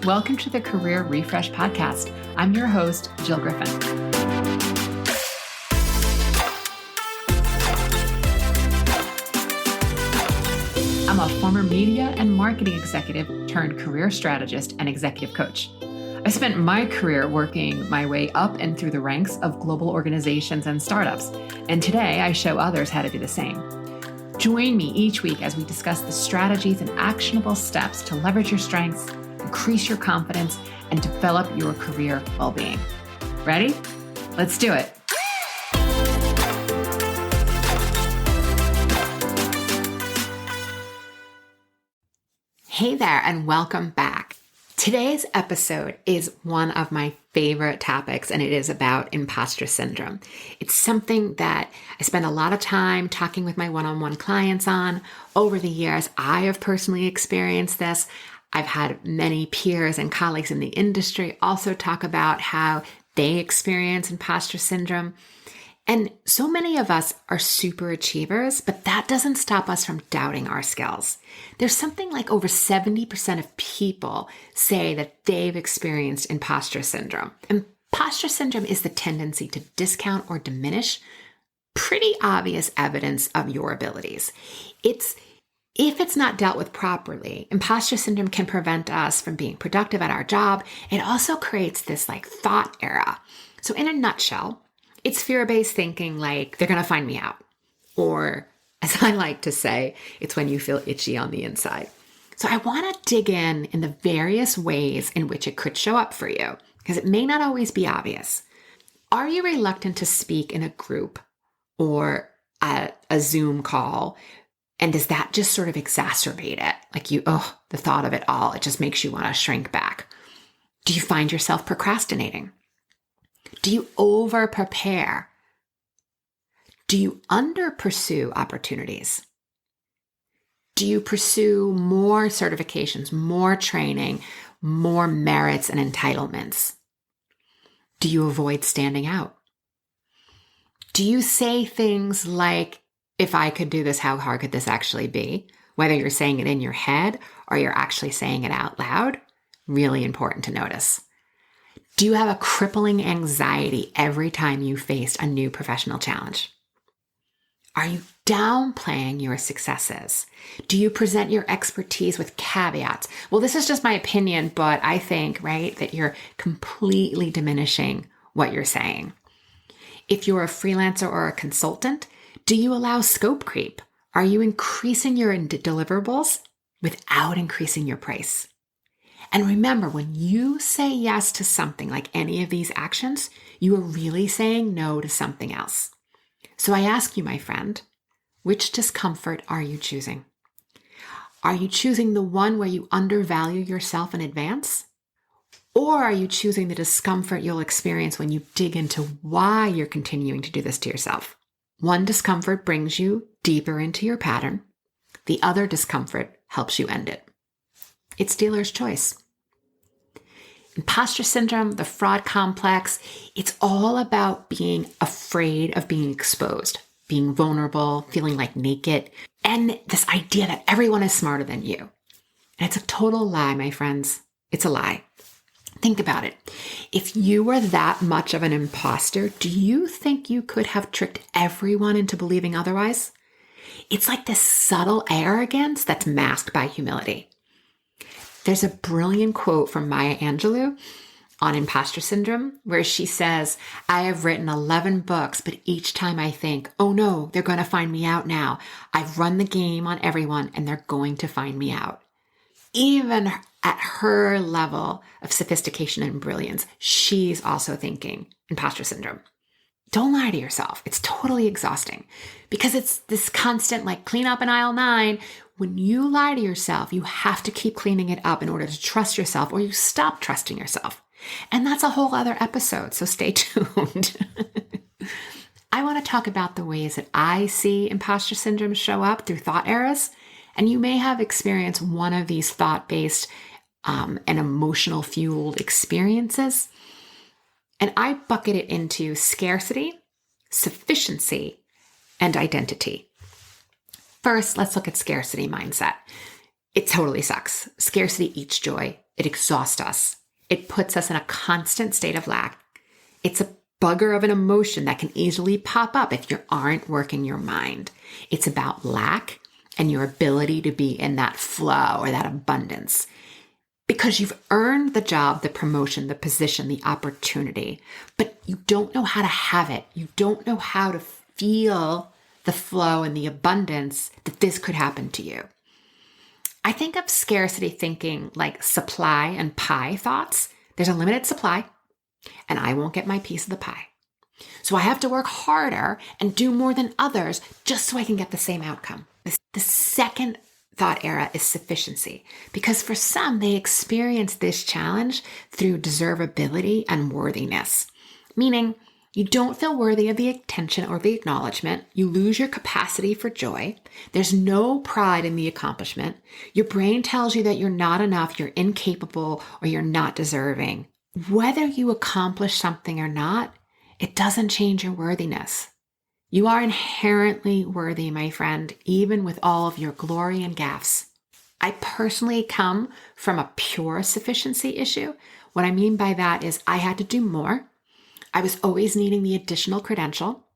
Welcome to the Career Refresh Podcast. I'm your host, Jill Griffin. I'm a former media and marketing executive turned career strategist and executive coach. I spent my career working my way up and through the ranks of global organizations and startups, and today I show others how to do the same. Join me each week as we discuss the strategies and actionable steps to leverage your strengths, increase your confidence, and develop your career well-being. Ready? Let's do it. Hey there, and welcome back. Today's episode is one of my favorite topics, and it is about imposter syndrome. It's something that I spend a lot of time talking with my one-on-one clients on. Over the years, I have personally experienced this. I've had many peers and colleagues in the industry also talk about how they experience imposter syndrome. And so many of us are super achievers, but that doesn't stop us from doubting our skills. There's something like over 70% of people say that they've experienced imposter syndrome. Imposter syndrome is the tendency to discount or diminish pretty obvious evidence of your abilities. If it's not dealt with properly, imposter syndrome can prevent us from being productive at our job. It also creates this thought era. So in a nutshell, it's fear-based thinking like they're going to find me out. Or as I like to say, it's when you feel itchy on the inside. So I want to dig in the various ways in which it could show up for you, because it may not always be obvious. Are you reluctant to speak in a group or at a Zoom call? And does that just sort of exacerbate it? The thought of it all, it just makes you want to shrink back. Do you find yourself procrastinating? Do you over-prepare? Do you under-pursue opportunities? Do you pursue more certifications, more training, more merits and entitlements? Do you avoid standing out? Do you say things like, if I could do this, how hard could this actually be? Whether you're saying it in your head or you're actually saying it out loud, really important to notice. Do you have a crippling anxiety every time you face a new professional challenge? Are you downplaying your successes? Do you present your expertise with caveats? Well, this is just my opinion, but I think, that you're completely diminishing what you're saying. If you're a freelancer or a consultant, do you allow scope creep? Are you increasing your deliverables without increasing your price? And remember, when you say yes to something like any of these actions, you are really saying no to something else. So I ask you, my friend, which discomfort are you choosing? Are you choosing the one where you undervalue yourself in advance? Or are you choosing the discomfort you'll experience when you dig into why you're continuing to do this to yourself? One discomfort brings you deeper into your pattern. The other discomfort helps you end it. It's dealer's choice. Imposter syndrome, the fraud complex, it's all about being afraid of being exposed, being vulnerable, feeling like naked, and this idea that everyone is smarter than you. And it's a total lie, my friends. It's a lie. Think about it. If you were that much of an imposter, do you think you could have tricked everyone into believing otherwise? It's like this subtle arrogance that's masked by humility. There's a brilliant quote from Maya Angelou on imposter syndrome where she says, I have written 11 books, but each time I think, oh no, they're going to find me out now. I've run the game on everyone and they're going to find me out. Even at her level of sophistication and brilliance, she's also thinking imposter syndrome. Don't lie to yourself. It's totally exhausting because it's this constant clean up in aisle 9. When you lie to yourself, you have to keep cleaning it up in order to trust yourself or you stop trusting yourself. And that's a whole other episode, so stay tuned. I want to talk about the ways that I see imposter syndrome show up through thought eras. And you may have experienced one of these thought-based and emotional-fueled experiences. And I bucket it into scarcity, sufficiency, and identity. First, let's look at scarcity mindset. It totally sucks. Scarcity eats joy. It exhausts us. It puts us in a constant state of lack. It's a bugger of an emotion that can easily pop up if you aren't working your mind. It's about lack and your ability to be in that flow or that abundance. Because you've earned the job, the promotion, the position, the opportunity, but you don't know how to have it. You don't know how to feel the flow and the abundance that this could happen to you. I think of scarcity thinking like supply and pie thoughts. There's a limited supply and I won't get my piece of the pie. So I have to work harder and do more than others just so I can get the same outcome. The second thought era is sufficiency, because for some, they experience this challenge through deservability and worthiness, meaning you don't feel worthy of the attention or the acknowledgement. You lose your capacity for joy. There's no pride in the accomplishment. Your brain tells you that you're not enough, you're incapable, or you're not deserving. Whether you accomplish something or not, it doesn't change your worthiness. You are inherently worthy, my friend, even with all of your glory and gaffes. I personally come from a pure sufficiency issue. What I mean by that is I had to do more. I was always needing the additional credential.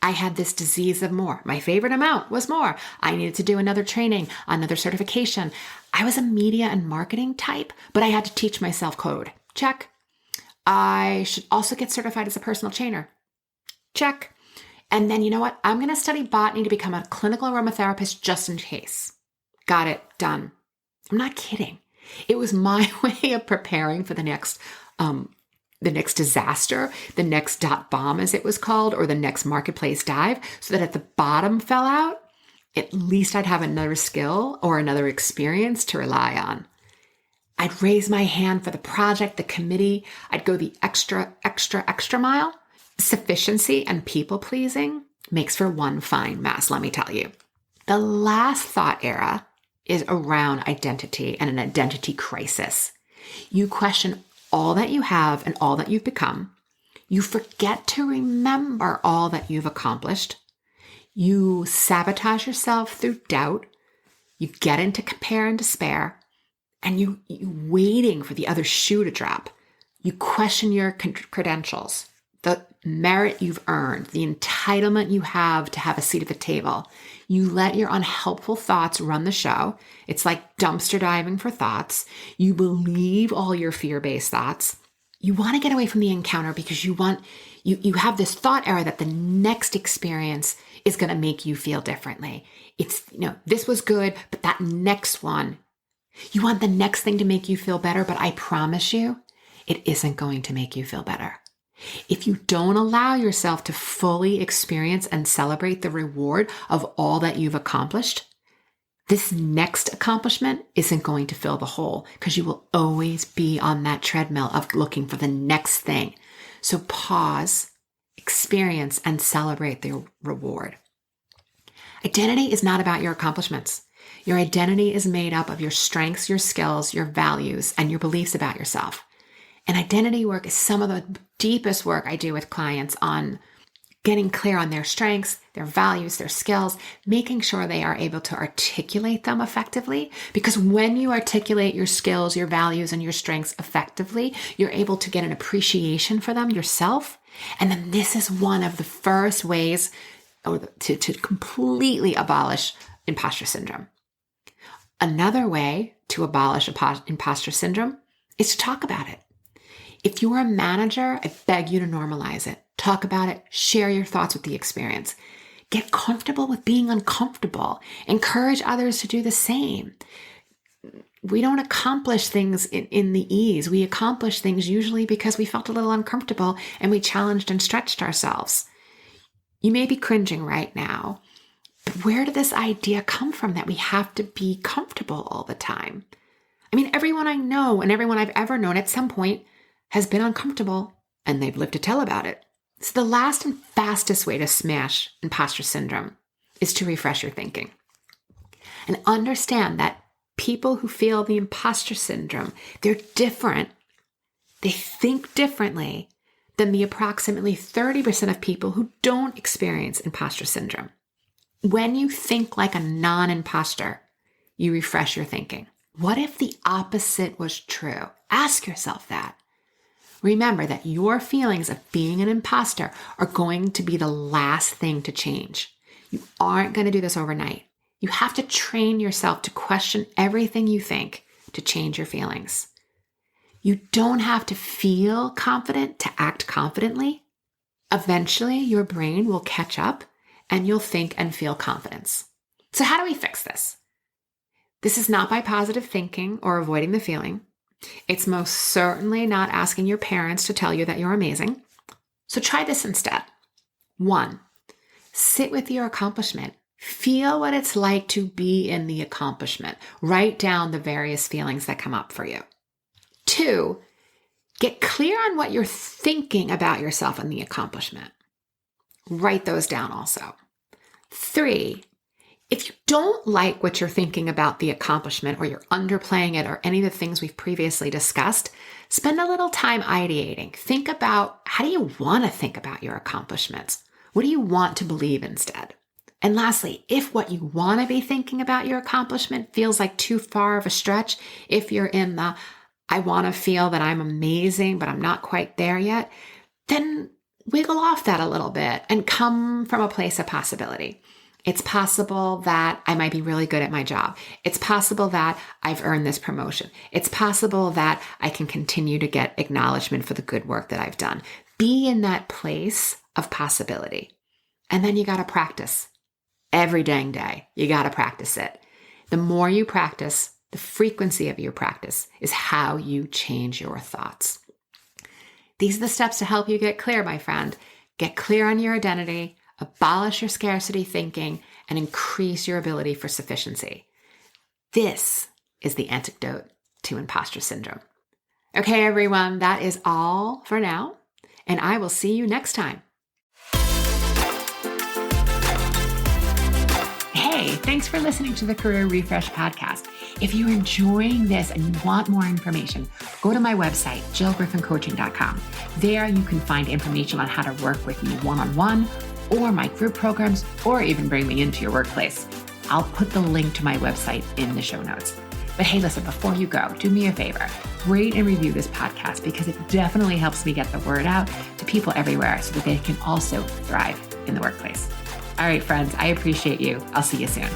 I had this disease of more. My favorite amount was more. I needed to do another training, another certification. I was a media and marketing type, but I had to teach myself code. Check. I should also get certified as a personal trainer. Check. And then you know what? I'm going to study botany to become a clinical aromatherapist just in case. Got it. Done. I'm not kidding. It was my way of preparing for the next disaster, the next dot bomb as it was called, or the next marketplace dive, so that if the bottom fell out, at least I'd have another skill or another experience to rely on. I'd raise my hand for the project, the committee. I'd go the extra mile. Sufficiency and people pleasing makes for one fine mess, let me tell you. The last thought era is around identity and an identity crisis. You question all that you have and all that you've become. You forget to remember all that you've accomplished. You sabotage yourself through doubt. You get into compare and despair, and you waiting for the other shoe to drop. You question your credentials, the merit you've earned, the entitlement you have to have a seat at the table. You let your unhelpful thoughts run the show. It's like dumpster diving for thoughts. You believe all your fear-based thoughts. You want to get away from the encounter because you have this thought error that the next experience is going to make you feel differently. It's, this was good, but that next one, you want the next thing to make you feel better, but I promise you, it isn't going to make you feel better. If you don't allow yourself to fully experience and celebrate the reward of all that you've accomplished, this next accomplishment isn't going to fill the hole because you will always be on that treadmill of looking for the next thing. So pause, experience, and celebrate the reward. Identity is not about your accomplishments. Your identity is made up of your strengths, your skills, your values, and your beliefs about yourself. And identity work is some of the deepest work I do with clients on getting clear on their strengths, their values, their skills, making sure they are able to articulate them effectively. Because when you articulate your skills, your values, and your strengths effectively, you're able to get an appreciation for them yourself. And then this is one of the first ways to completely abolish imposter syndrome. Another way to abolish imposter syndrome is to talk about it. If you're a manager, I beg you to normalize it. Talk about it. Share your thoughts with the experience. Get comfortable with being uncomfortable. Encourage others to do the same. We don't accomplish things in the ease. We accomplish things usually because we felt a little uncomfortable and we challenged and stretched ourselves. You may be cringing right now, but where did this idea come from that we have to be comfortable all the time? I mean, everyone I know and everyone I've ever known at some point has been uncomfortable and they've lived to tell about it. So the last and fastest way to smash imposter syndrome is to refresh your thinking. And understand that people who feel the imposter syndrome, they're different. They think differently than the approximately 30% of people who don't experience imposter syndrome. When you think like a non-imposter, you refresh your thinking. What if the opposite was true? Ask yourself that. Remember that your feelings of being an imposter are going to be the last thing to change. You aren't going to do this overnight. You have to train yourself to question everything you think to change your feelings. You don't have to feel confident to act confidently. Eventually, your brain will catch up and you'll think and feel confidence. So how do we fix this? This is not by positive thinking or avoiding the feeling. It's most certainly not asking your parents to tell you that you're amazing. So try this instead. 1, sit with your accomplishment. Feel what it's like to be in the accomplishment. Write down the various feelings that come up for you. 2, get clear on what you're thinking about yourself and the accomplishment. Write those down also. 3, if you don't like what you're thinking about the accomplishment or you're underplaying it or any of the things we've previously discussed, spend a little time ideating. Think about, how do you want to think about your accomplishments? What do you want to believe instead? And lastly, if what you want to be thinking about your accomplishment feels like too far of a stretch, if you're in the, I want to feel that I'm amazing, but I'm not quite there yet, then wiggle off that a little bit and come from a place of possibility. It's possible that I might be really good at my job. It's possible that I've earned this promotion. It's possible that I can continue to get acknowledgement for the good work that I've done. Be in that place of possibility. And then you got to practice. Every dang day, you got to practice it. The more you practice, the frequency of your practice is how you change your thoughts. These are the steps to help you get clear, my friend. Get clear on your identity, abolish your scarcity thinking, and increase your ability for sufficiency. This is the antidote to imposter syndrome. Okay, everyone, that is all for now, and I will see you next time. Hey, thanks for listening to the Career Refresh podcast. If you're enjoying this and you want more information, go to my website, jillgriffincoaching.com. There you can find information on how to work with me one-on-one or my group programs, or even bring me into your workplace. I'll put the link to my website in the show notes. But hey, listen, before you go, do me a favor, rate and review this podcast because it definitely helps me get the word out to people everywhere so that they can also thrive in the workplace. All right, friends, I appreciate you. I'll see you soon.